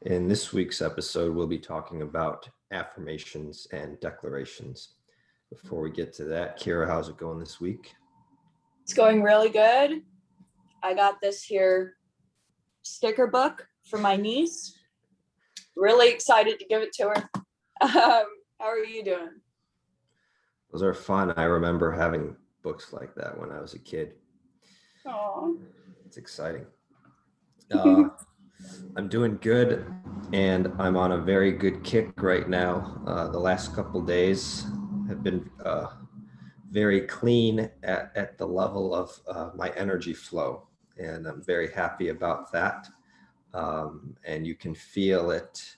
In this week's episode, we'll be talking about affirmations and declarations. Before we get to that, Kyra, how's it going this week? It's going really good. I got this here sticker book for my niece. Really excited to give it to her. How are you doing? Those are fun. I remember having books like that when I was a kid. Aww. It's exciting. I'm doing good, and I'm on a very good kick right now. The last couple days have been very clean at the level of my energy flow, and I'm very happy about that. And you can feel it.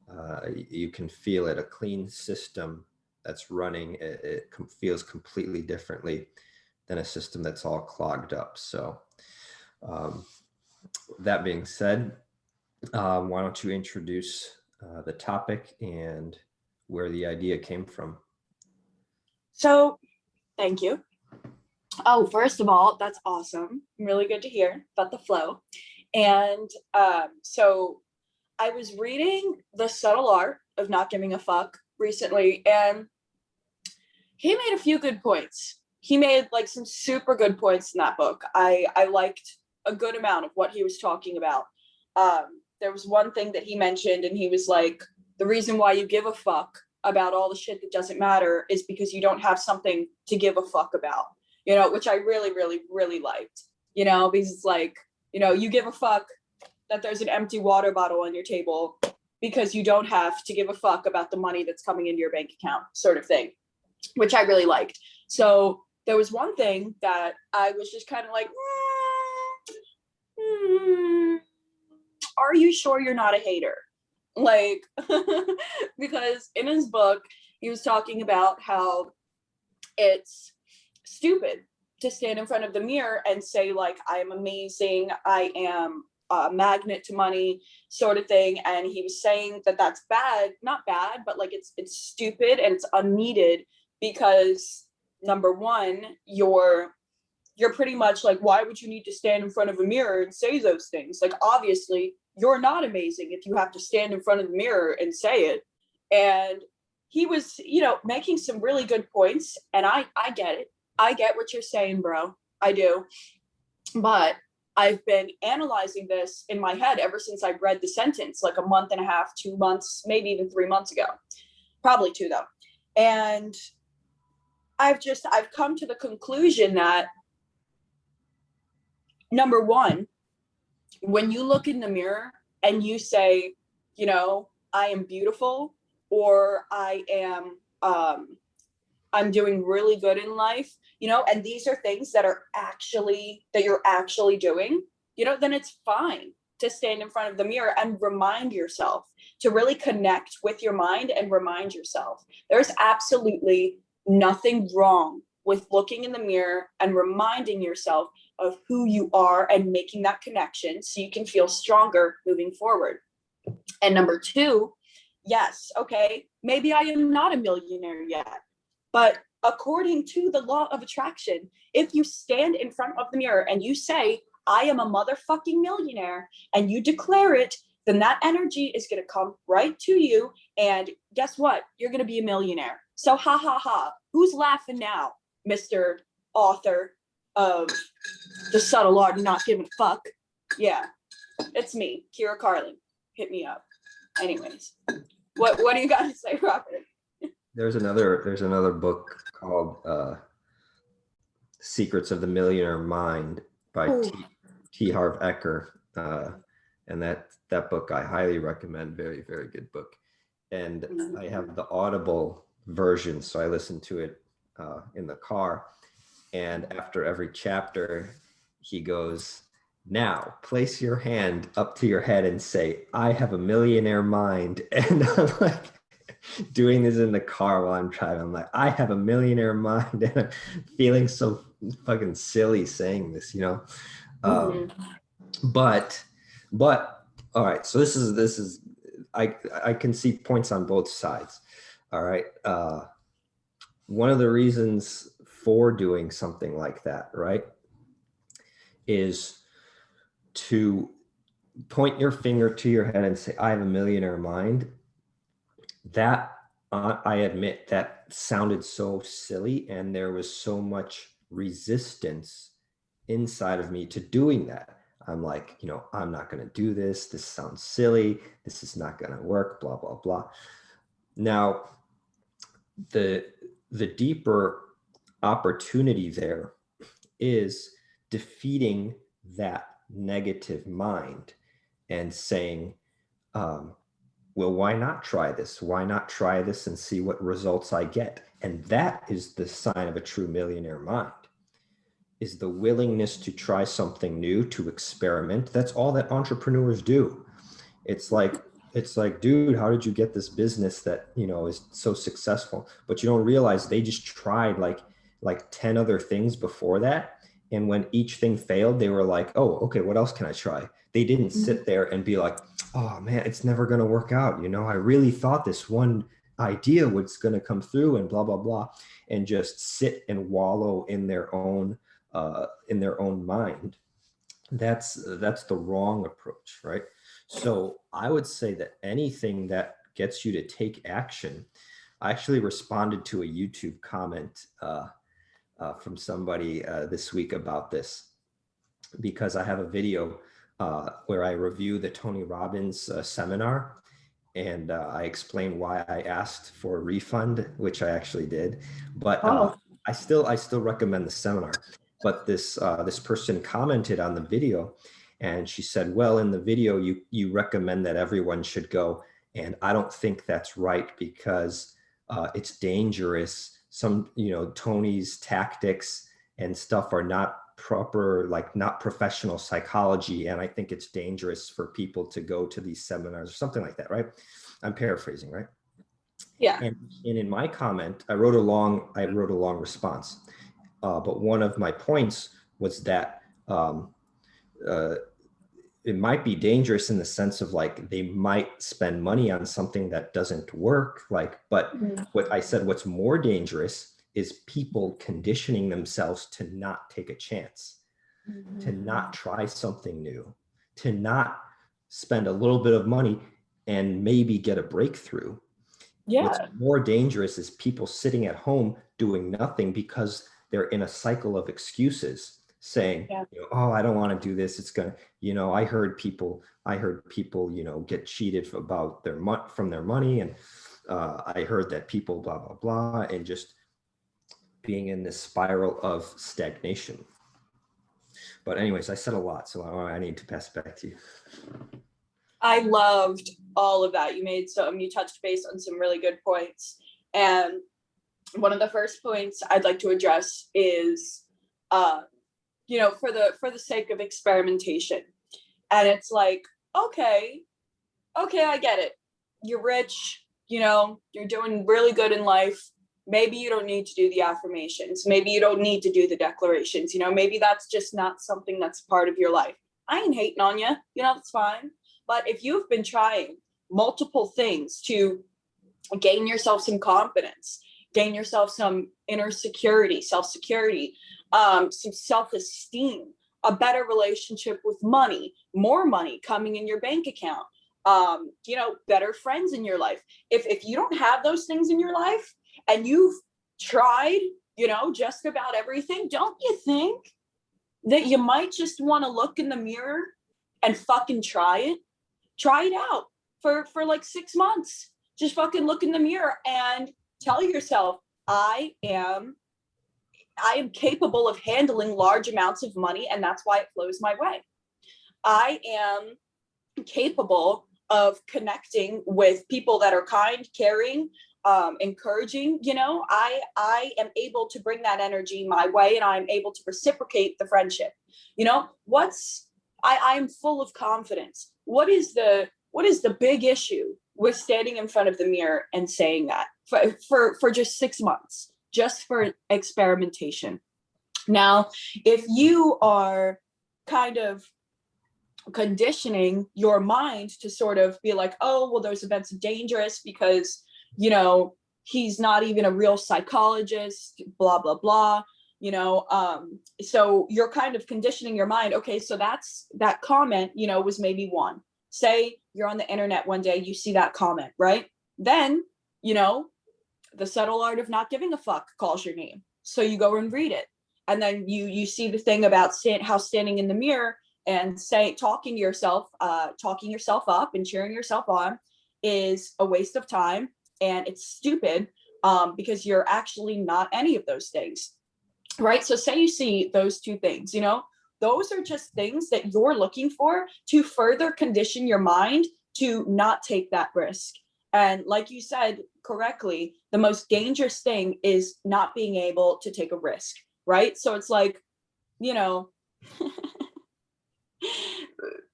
A clean system that's running. It feels completely differently than a system that's all clogged up. So that being said, why don't you introduce the topic and where the idea came from? So, thank you. Oh, first of all, that's awesome. Really good to hear about the flow. And so I was reading The Subtle Art of Not Giving a Fuck recently, and he made a few good points. He made like some super good points in that book. I liked a good amount of what he was talking about. There was one thing that he mentioned, and he was like, the reason why you give a fuck about all the shit that doesn't matter is because you don't have something to give a fuck about, which I really, really, really liked, because it's like, you give a fuck that there's an empty water bottle on your table because you don't have to give a fuck about the money that's coming into your bank account, sort of thing, which I really liked. So there was one thing that I was just kind of like, are you sure you're not a hater? Like, because in his book, he was talking about how it's stupid to stand in front of the mirror and say, like, I am amazing, I am a magnet to money, sort of thing. And he was saying that that's bad, not bad, but like it's stupid and it's unneeded because number one, you're pretty much like, why would you need to stand in front of a mirror and say those things? Like, obviously, you're not amazing if you have to stand in front of the mirror and say it. And he was, making some really good points. And I get it. I get what you're saying, bro. I do. But I've been analyzing this in my head ever since I read the sentence, like a month and a half, 2 months, maybe even 3 months ago. Probably 2 though. And I've come to the conclusion that number one, when you look in the mirror and you say, I am beautiful, or I am, I'm doing really good in life, and these are things that you're actually doing, then it's fine to stand in front of the mirror and remind yourself, to really connect with your mind and remind yourself. There's absolutely nothing wrong with looking in the mirror and reminding yourself of who you are and making that connection so you can feel stronger moving forward. And number two, yes, okay, maybe I am not a millionaire yet, but according to the law of attraction, if you stand in front of the mirror and you say, I am a motherfucking millionaire, and you declare it, then that energy is going to come right to you. And guess what? You're going to be a millionaire. So ha ha ha. Who's laughing now, Mr. Author of The Subtle Art of Not Giving a Fuck? Yeah, it's me, Kyra Carlin. Hit me up. Anyways, what do you got to say, Robert? There's another book called Secrets of the Millionaire Mind by Harv Eker, and that book I highly recommend. Very, very good book. And I have the Audible version, so I listen to it in the car. And after every chapter, he goes, now place your hand up to your head and say, I have a millionaire mind. And I'm like doing this in the car while I'm driving. I'm like, I have a millionaire mind. And I'm feeling so fucking silly saying this, But all right. So this is, I can see points on both sides. All right. One of the reasons for doing something like that, right, is to point your finger to your head and say, I have a millionaire mind, that I admit that sounded so silly, and there was so much resistance inside of me to doing that. I'm like, I'm not going to do this. This sounds silly. This is not going to work, blah, blah, blah. Now, the deeper opportunity there is defeating that negative mind and saying, well, why not try this? Why not try this and see what results I get? And that is the sign of a true millionaire mind, is the willingness to try something new, to experiment. That's all that entrepreneurs do. It's like, dude, how did you get this business that, is so successful? But you don't realize they just tried like 10 other things before that. And when each thing failed, they were like, oh, okay, what else can I try? They didn't sit there and be like, oh man, it's never going to work out. I really thought this one idea was going to come through and blah, blah, blah, and just sit and wallow in their own mind. That's the wrong approach, right? So I would say that anything that gets you to take action. I actually responded to a YouTube comment from somebody this week about this, because I have a video where I review the Tony Robbins seminar, and I explain why I asked for a refund, which I actually did. But I still recommend the seminar. But this person commented on the video, and she said, well, in the video, you recommend that everyone should go. And I don't think that's right, because it's dangerous. Some, Tony's tactics and stuff are not proper, like not professional psychology. And I think it's dangerous for people to go to these seminars or something like that, right? I'm paraphrasing, right? Yeah. And in my comment, I wrote a long response. But one of my points was that it might be dangerous in the sense of like, they might spend money on something that doesn't work. But what I said, what's more dangerous is people conditioning themselves to not take a chance, to not try something new, to not spend a little bit of money and maybe get a breakthrough. Yeah. What's more dangerous is people sitting at home doing nothing because they're in a cycle of excuses, saying, oh, I don't want to do this. It's gonna, I heard people, get cheated about from their money, and I heard that people blah blah blah, and just being in this spiral of stagnation. But anyways, I said a lot, so I need to pass it back to you. I loved all of that. You touched base on some really good points. And one of the first points I'd like to address is, for the sake of experimentation. And it's like, okay, I get it. You're rich, you're doing really good in life. Maybe you don't need to do the affirmations. Maybe you don't need to do the declarations. Maybe that's just not something that's part of your life. I ain't hating on you. That's fine. But if you've been trying multiple things to gain yourself some confidence, gain yourself some inner security, self-security, some self-esteem, a better relationship with money, more money coming in your bank account, better friends in your life. If you don't have those things in your life and you've tried, just about everything, don't you think that you might just want to look in the mirror and fucking try it? Try it out for like 6 months. Just fucking look in the mirror and tell yourself, I am capable of handling large amounts of money, and that's why it flows my way. I am capable of connecting with people that are kind, caring, encouraging. I am able to bring that energy my way, and I'm able to reciprocate the friendship. I'm full of confidence. What is the big issue with standing in front of the mirror and saying that for just 6 months, just for experimentation? Now, if you are kind of conditioning your mind to sort of be like, oh, well, those events are dangerous because, he's not even a real psychologist, blah, blah, blah. So you're kind of conditioning your mind. Okay, so that comment, was maybe one. Say you're on the internet one day, you see that comment, right? Then, the subtle art of not giving a fuck calls your name. So you go and read it. And then you see the thing about how standing in the mirror and talking yourself up and cheering yourself on is a waste of time, and it's stupid, because you're actually not any of those things, right? So say you see those two things, those are just things that you're looking for to further condition your mind to not take that risk. And like you said correctly, the most dangerous thing is not being able to take a risk, right? So it's like,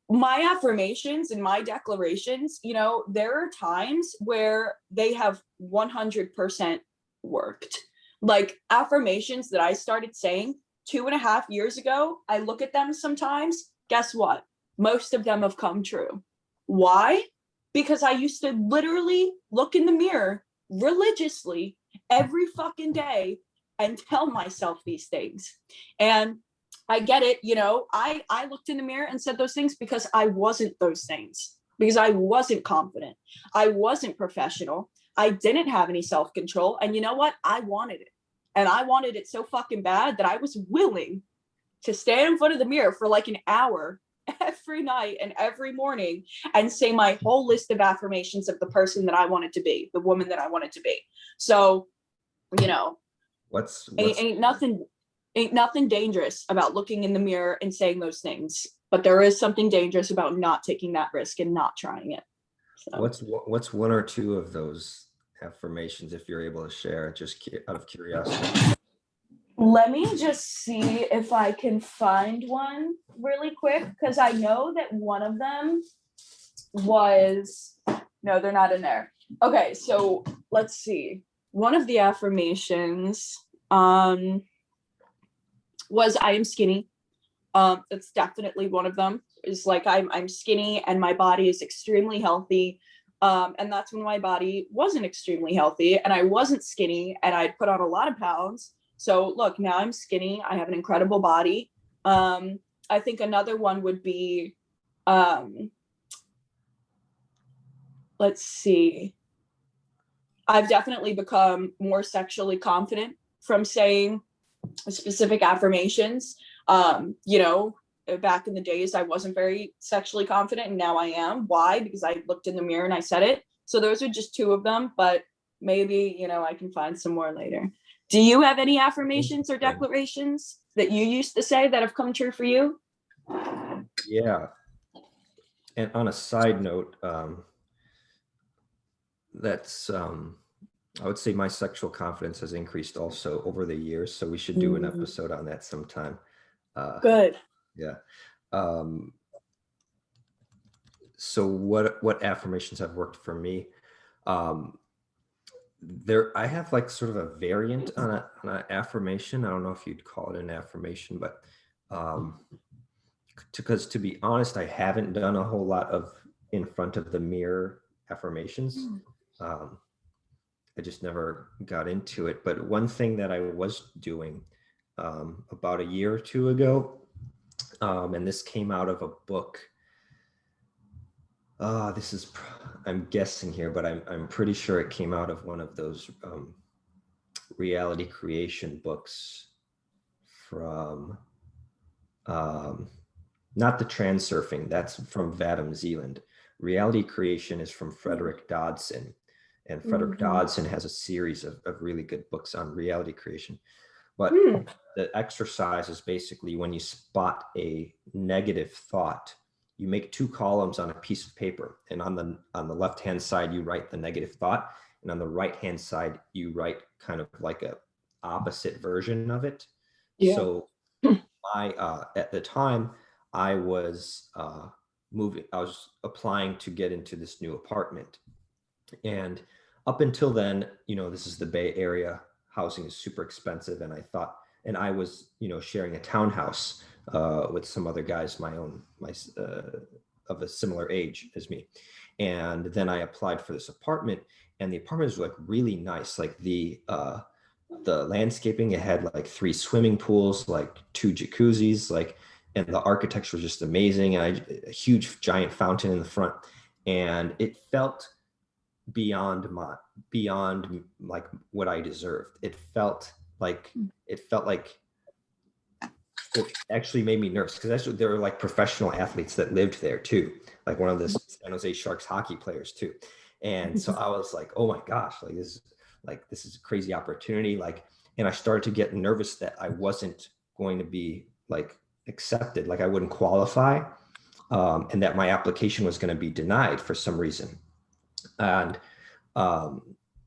my affirmations and my declarations, there are times where they have 100% worked. Like affirmations that I started saying 2.5 years ago, I look at them sometimes, guess what? Most of them have come true. Why? Because I used to literally look in the mirror religiously every fucking day and tell myself these things. And I get it, I looked in the mirror and said those things because I wasn't those things, because I wasn't confident. I wasn't professional. I didn't have any self-control. And you know what? I wanted it. And I wanted it so fucking bad that I was willing to stand in front of the mirror for like an hour every night and every morning and say my whole list of affirmations of the person that I wanted to be, the woman that I wanted to be. So, what's ain't nothing dangerous about looking in the mirror and saying those things, but there is something dangerous about not taking that risk and not trying it. So. What's one or two of those affirmations, if you're able to share, just out of curiosity? Let me just see if I can find one really quick, because I know that one of them was, no, they're not in there. Okay, so let's see. One of the affirmations was I am skinny. That's definitely one of them. Is like I'm skinny and my body is extremely healthy. And that's when my body wasn't extremely healthy and I wasn't skinny and I'd put on a lot of pounds. So look, now I'm skinny. I have an incredible body. I think another one would be, let's see. I've definitely become more sexually confident from saying specific affirmations. Back in the days, I wasn't very sexually confident, and now I am. Why? Because I looked in the mirror and I said it. So those are just two of them, but maybe, I can find some more later. Do you have any affirmations or declarations that you used to say that have come true for you? Yeah. And on a side note, I would say my sexual confidence has increased also over the years. So we should do an episode on that sometime. Good. Yeah. So what affirmations have worked for me? I have like sort of a variant on an affirmation. I don't know if you'd call it an affirmation, but because to be honest, I haven't done a whole lot of in front of the mirror affirmations. I just never got into it. But one thing that I was doing about a year or two ago, and this came out of a book. I'm guessing here, but I'm pretty sure it came out of one of those reality creation books from, not the Transurfing, that's from Vadim Zealand. Reality creation is from Frederick Dodson. And Frederick Dodson has a series of really good books on reality creation. But the exercise is basically when you spot a negative thought, you make 2 columns on a piece of paper. And on the left-hand side, you write the negative thought. And on the right-hand side, you write kind of like a opposite version of it. Yeah. So at the time, I was applying to get into this new apartment. And up until then, this is the Bay Area, housing is super expensive. And I was, sharing a townhouse with some other guys, of a similar age as me. And then I applied for this apartment, and the apartment was like really nice. Like the the landscaping. It had like 3 swimming pools, like 2 jacuzzis, like, and the architecture was just amazing. And a huge giant fountain in the front, and it felt beyond like what I deserved. It felt like it actually made me nervous, because actually there were like professional athletes that lived there too, like one of the San Jose Sharks hockey players too. And so I was like, oh my gosh, this is a crazy opportunity. Like, and I started to get nervous that I wasn't going to be like accepted, like I wouldn't qualify, and that my application was going to be denied for some reason. And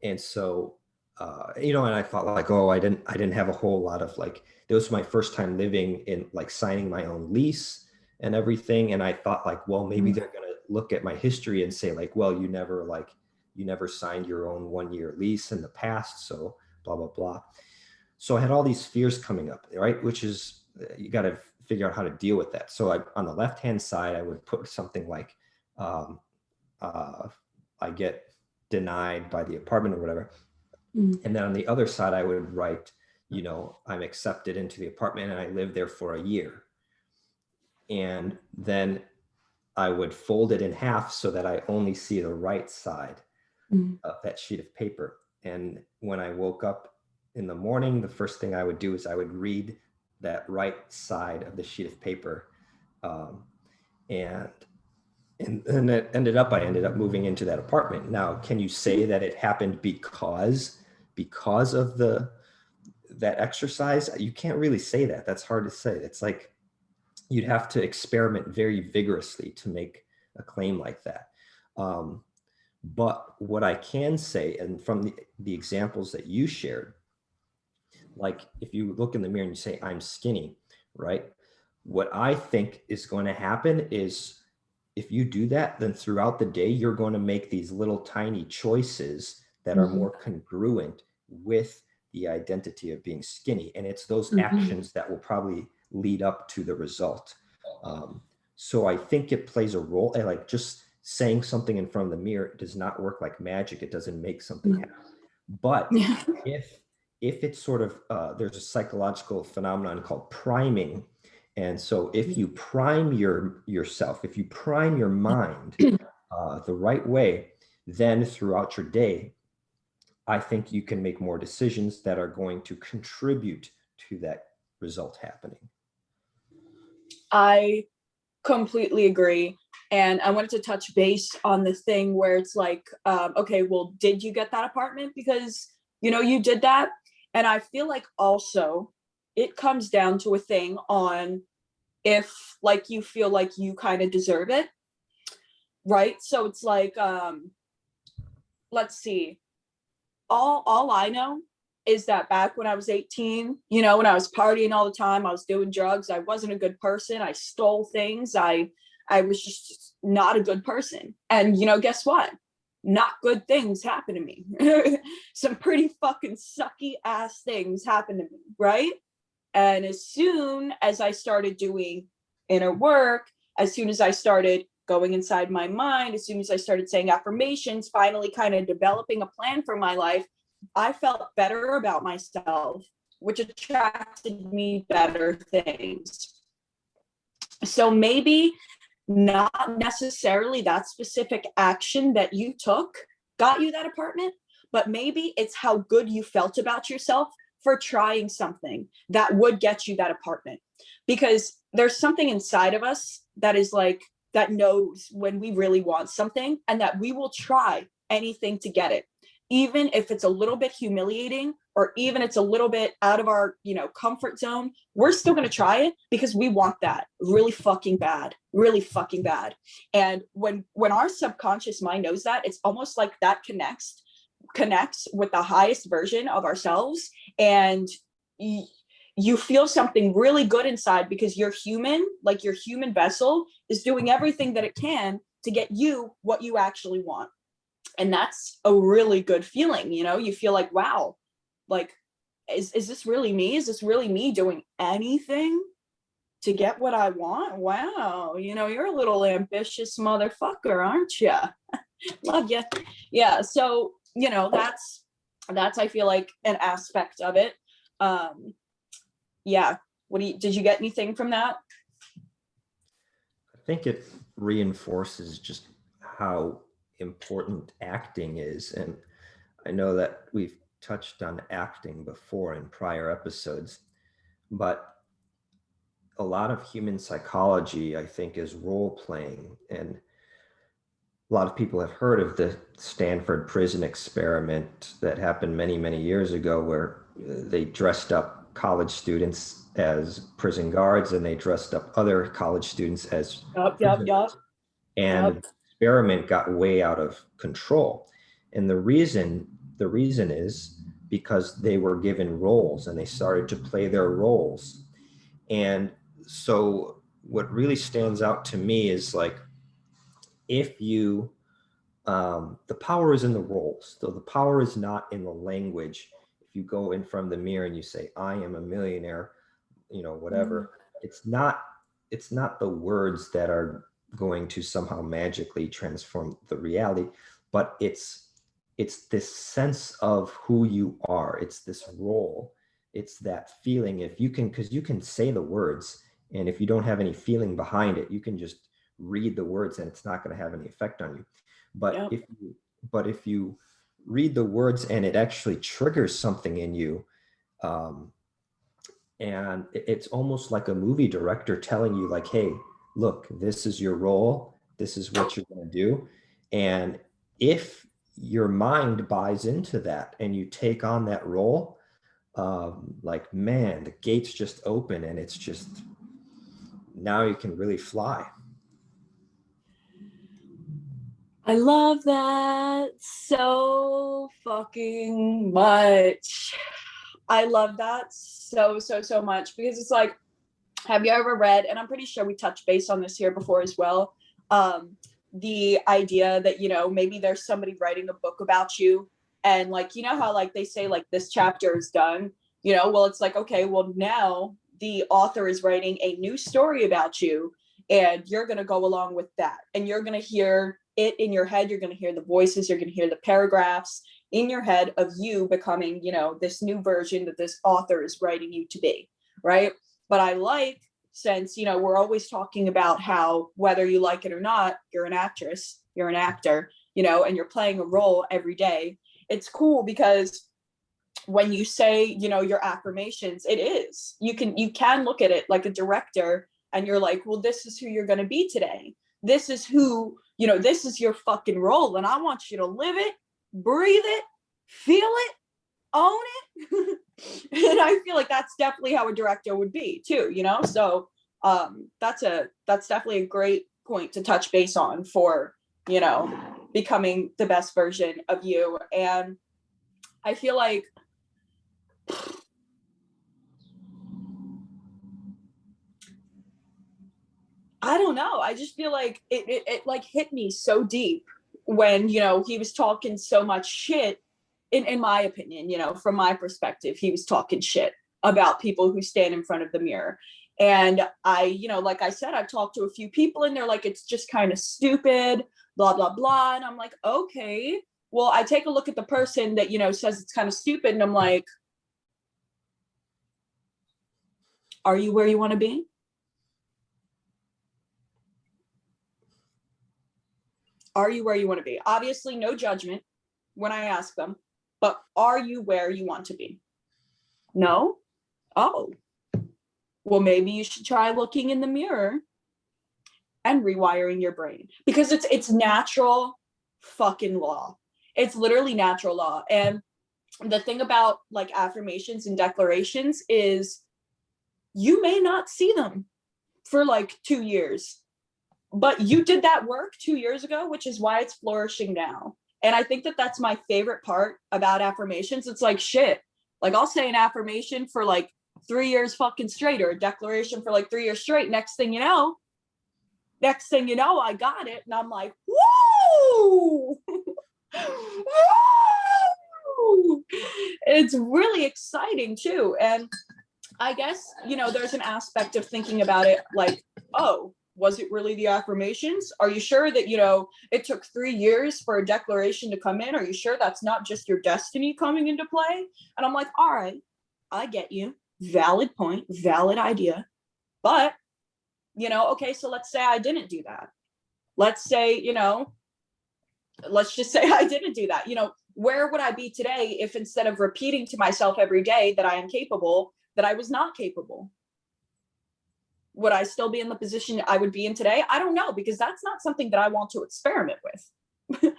and so and I thought like, oh, I didn't have a whole lot of like, it was my first time living in, like, signing my own lease and everything. And I thought like, well, maybe they're going to look at my history and say like, well, you never signed your own 1-year lease in the past, so blah blah blah. So I had all these fears coming up, right? Which is, you got to figure out how to deal with that. So on the left hand side, I would put something like, I get denied by the apartment or whatever. And then on the other side, I would write, I'm accepted into the apartment and I live there for a year. And then I would fold it in half so that I only see the right side of that sheet of paper. And when I woke up in the morning, the first thing I would do is I would read that right side of the sheet of paper. And it ended up, I ended up moving into that apartment. Now, can you say that it happened because of that exercise? You can't really say that. That's hard to say. It's like, you'd have to experiment very vigorously to make a claim like that. But what I can say, and from the examples that you shared, like if you look in the mirror and you say, I'm skinny, right? What I think is going to happen is, if you do that, then throughout the day, you're going to make these little tiny choices that are more congruent with the identity of being skinny. And it's those actions that will probably lead up to the result. So I think it plays a role. And like, just saying something in front of the mirror does not work like magic. It doesn't make something happen. But if it's sort of, there's a psychological phenomenon called priming. And so if you prime yourself, if you prime your mind the right way, then throughout your day, I think you can make more decisions that are going to contribute to that result happening. I completely agree. And I wanted to touch base on the thing where it's like, okay, well, did you get that apartment because, you did that? And I feel like also it comes down to a thing on if like you feel like you kind of deserve it, right? So it's like, let's see, all I know is that back when I was 18, when I was partying all the time, I was doing drugs, I wasn't a good person, I stole things, I was just not a good person. And guess what? Not good things happen to me. Some pretty fucking sucky ass things happen to me, right? And as soon as I started doing inner work, as soon as I started going inside my mind, as soon as I started saying affirmations, finally kind of developing a plan for my life, I felt better about myself, which attracted me better things. So maybe not necessarily that specific action that you took got you that apartment, but maybe it's how good you felt about yourself for trying something that would get you that apartment. Because there's something inside of us that is like, that knows when we really want something, and that we will try anything to get it, even if it's a little bit humiliating, or even it's a little bit out of our comfort zone. We're still going to try it because we want that really fucking bad. And when our subconscious mind knows that, it's almost like that connects with the highest version of ourselves, and you feel something really good inside because you're human, like your human vessel is doing everything that it can to get you what you actually want. And that's a really good feeling. You feel like, wow, like, is this really me? Is this really me doing anything to get what I want? Wow. You're a little ambitious motherfucker, aren't you? Love you. Yeah. So, That's, I feel like, an aspect of it. Yeah. Did you get anything from that? I think it reinforces just how important acting is. And I know that we've touched on acting before in prior episodes, but a lot of human psychology, I think, is role playing. And a lot of people have heard of the Stanford prison experiment that happened many, many years ago, where they dressed up college students as prison guards and they dressed up other college students as prisoners. And the experiment got way out of control. And the reason is because they were given roles and they started to play their roles. And so what really stands out to me is like, if you the power is in the roles, so the power is not in the language. If you go in front of the mirror and you say, I am a millionaire, whatever, it's not the words that are going to somehow magically transform the reality, but it's this sense of who you are. It's this role. It's that feeling. If you can, because you can say the words, and if you don't have any feeling behind it, you can just read the words and it's not going to have any effect on you. But if you read the words and it actually triggers something in you, and it's almost like a movie director telling you like, hey, look, this is your role, this is what you're going to do. And if your mind buys into that and you take on that role, like, man, the gates just open and it's just, now you can really fly. I love that so fucking much. I love that so, so, so much, because it's like, have you ever read, and I'm pretty sure we touched base on this here before as well, the idea that, maybe there's somebody writing a book about you, and like, how like they say like this chapter is done, well, it's like, okay, well, now the author is writing a new story about you, and you're going to go along with that, and you're going to hear it in your head. You're going to hear the voices, you're going to hear the paragraphs in your head of you becoming, this new version that this author is writing you to be, right? But I like, since, we're always talking about how, whether you like it or not, you're an actress, you're an actor, and you're playing a role every day. It's cool because when you say, your affirmations, it is, you can look at it like a director, and you're like, well, this is who you're going to be today. This is who, this is your fucking role. And I want you to live it, breathe it, feel it, own it. And I feel like that's definitely how a director would be too, so that's definitely a great point to touch base on for, becoming the best version of you. And I feel like I don't know, I just feel like it like hit me so deep when, he was talking so much shit. In my opinion, from my perspective, he was talking shit about people who stand in front of the mirror. And I, like I said, I've talked to a few people and they're like, it's just kind of stupid, blah, blah, blah. And I'm like, okay, well, I take a look at the person that, says it's kind of stupid. And I'm like, are you where you want to be? Are you where you want to be? Obviously, no judgment when I ask them, but are you where you want to be? No? Oh, well, maybe you should try looking in the mirror and rewiring your brain, because it's natural fucking law. It's literally natural law. And the thing about like affirmations and declarations is you may not see them for like 2 years, but you did that work 2 years ago, which is why it's flourishing now. And I think that that's my favorite part about affirmations. It's like, shit, like I'll say an affirmation for like 3 years fucking straight, or a declaration for like 3 years straight. Next thing you know, I got it. And I'm like, woo! Woo! It's really exciting too. And I guess, there's an aspect of thinking about it like, oh, Was it really the affirmations? Are you sure that, it took 3 years for a declaration to come in? Are you sure that's not just your destiny coming into play? And I'm like, all right, I get you. Valid point, valid idea. But, okay, so let's say I didn't do that. Let's say, let's just say I didn't do that. Where would I be today if instead of repeating to myself every day that I am capable, that I was not capable? Would I still be in the position I would be in today? I don't know, because that's not something that I want to experiment with.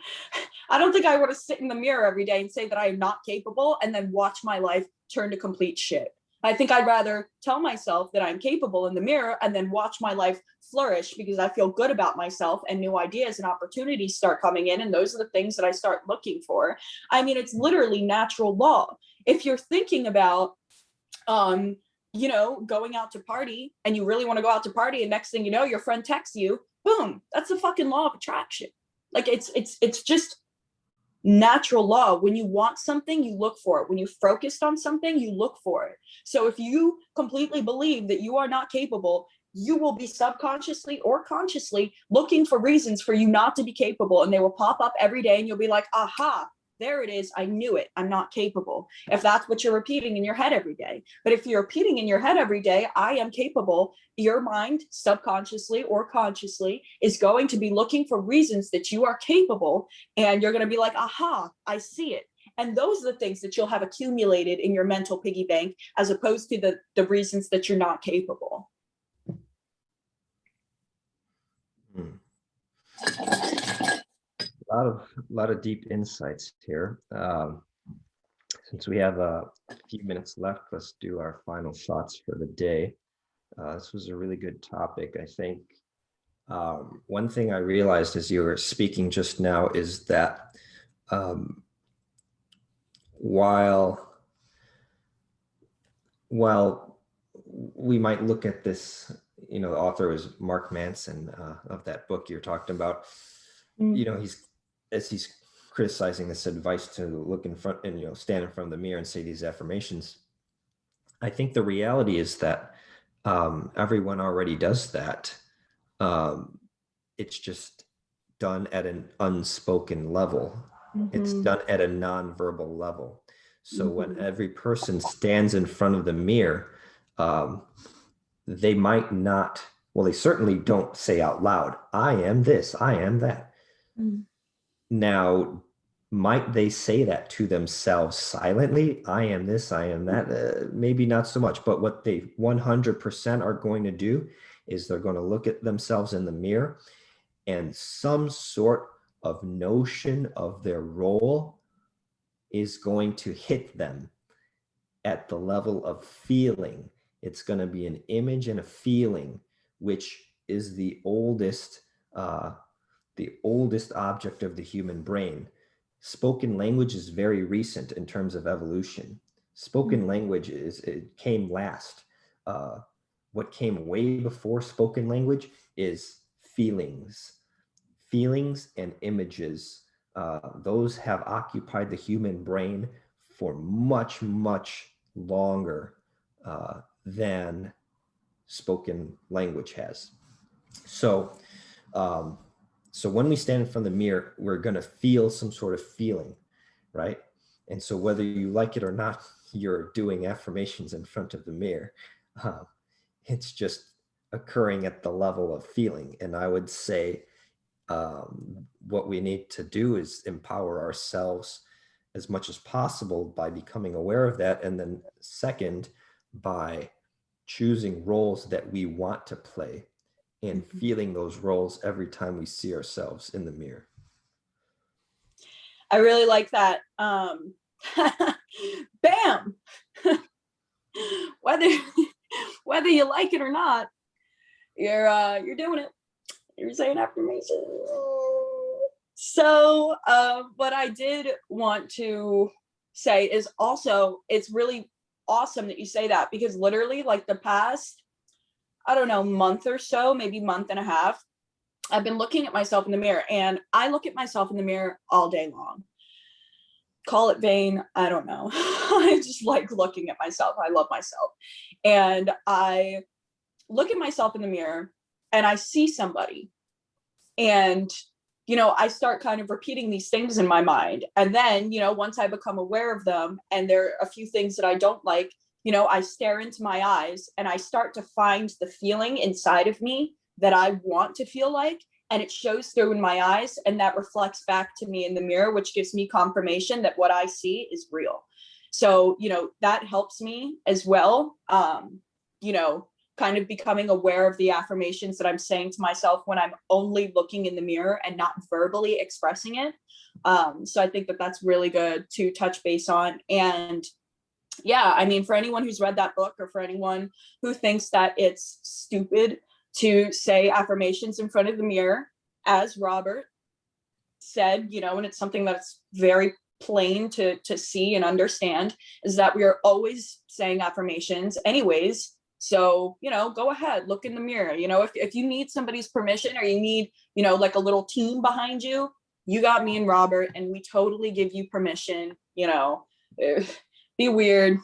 I don't think I want to sit in the mirror every day and say that I am not capable and then watch my life turn to complete shit. I think I'd rather tell myself that I'm capable in the mirror and then watch my life flourish because I feel good about myself and new ideas and opportunities start coming in. And those are the things that I start looking for. I mean, it's literally natural law. If you're thinking about, going out to party and you really want to go out to party and next thing you know, your friend texts you, boom, that's the fucking law of attraction. Like it's just natural law. When you want something, you look for it. When you're focused on something, you look for it. So if you completely believe that you are not capable, you will be subconsciously or consciously looking for reasons for you not to be capable. And they will pop up every day and you'll be like, aha, there it is. I knew it. I'm not capable. If that's what you're repeating in your head every day. But if you're repeating in your head every day, I am capable, your mind subconsciously or consciously is going to be looking for reasons that you are capable. And you're going to be like, aha, I see it. And those are the things that you'll have accumulated in your mental piggy bank, as opposed to the reasons that you're not capable. A lot of deep insights here. Since we have a few minutes left, let's do our final thoughts for the day. This was a really good topic. I think one thing I realized as you were speaking just now is that while we might look at this, the author was Mark Manson of that book you're talking about. He's criticizing this advice to look in front and stand in front of the mirror and say these affirmations. I think the reality is that everyone already does that. It's just done at an unspoken level. It's done at a nonverbal level. So when every person stands in front of the mirror, they might not, they certainly don't say out loud, I am this, I am that. Now, might they say that to themselves silently? I am this, I am that. Maybe not so much, but what they 100% are going to do is they're going to look at themselves in the mirror, and some sort of notion of their role is going to hit them at the level of feeling. It's going to be an image and a feeling, which is the oldest object of the human brain. Spoken language is very recent in terms of evolution. Spoken language it came last. What came way before spoken language is feelings and images. Those have occupied the human brain for much, much longer than spoken language has. So when we stand in front of the mirror, we're going to feel some sort of feeling, right? And so whether you like it or not, you're doing affirmations in front of the mirror. It's just occurring at the level of feeling. And I would say what we need to do is empower ourselves as much as possible by becoming aware of that. And then second, by choosing roles that we want to play and feeling those roles every time we see ourselves in the mirror. I really like that. Bam. whether you like it or not, you're doing it. You're saying affirmations. So what I did want to say is also, it's really awesome that you say that, because literally like the past, I don't know, month or so, maybe month and a half, I've been looking at myself in the mirror, and I look at myself in the mirror all day long. Call it vain, I don't know. I just like looking at myself. I love myself. And I look at myself in the mirror, and I see somebody, and I start kind of repeating these things in my mind. And then, once I become aware of them and there are a few things that I don't like, I stare into my eyes and I start to find the feeling inside of me that I want to feel like, and it shows through in my eyes, and that reflects back to me in the mirror, which gives me confirmation that what I see is real. So, that helps me as well. Kind of becoming aware of the affirmations that I'm saying to myself when I'm only looking in the mirror and not verbally expressing it. So I think that that's really good to touch base on. And yeah, I mean, for anyone who's read that book, or for anyone who thinks that it's stupid to say affirmations in front of the mirror, as Robert said, and it's something that's very plain to see and understand, is that we are always saying affirmations anyways. So, go ahead, look in the mirror. If you need somebody's permission, or you need, like a little team behind you, you got me and Robert, and we totally give you permission, be weird,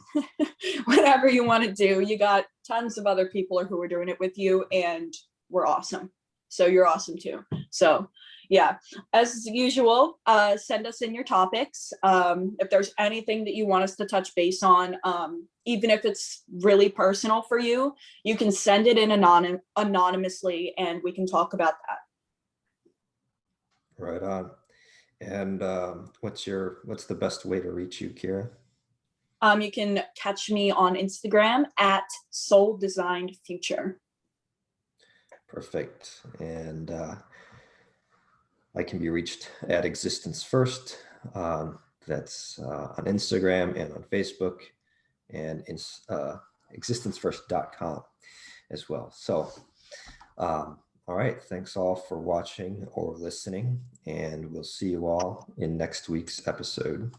whatever you want to do. You got tons of other people who are doing it with you, and we're awesome. So you're awesome too. So yeah, as usual, send us in your topics. If there's anything that you want us to touch base on, even if it's really personal for you, you can send it in anonymously, and we can talk about that. Right on. And what's the best way to reach you, Kyra? You can catch me on Instagram at Soul Designed Future. Perfect. And I can be reached at Existence First. That's on Instagram and on Facebook, and existencefirst.com as well. So, all right. Thanks all for watching or listening, and we'll see you all in next week's episode.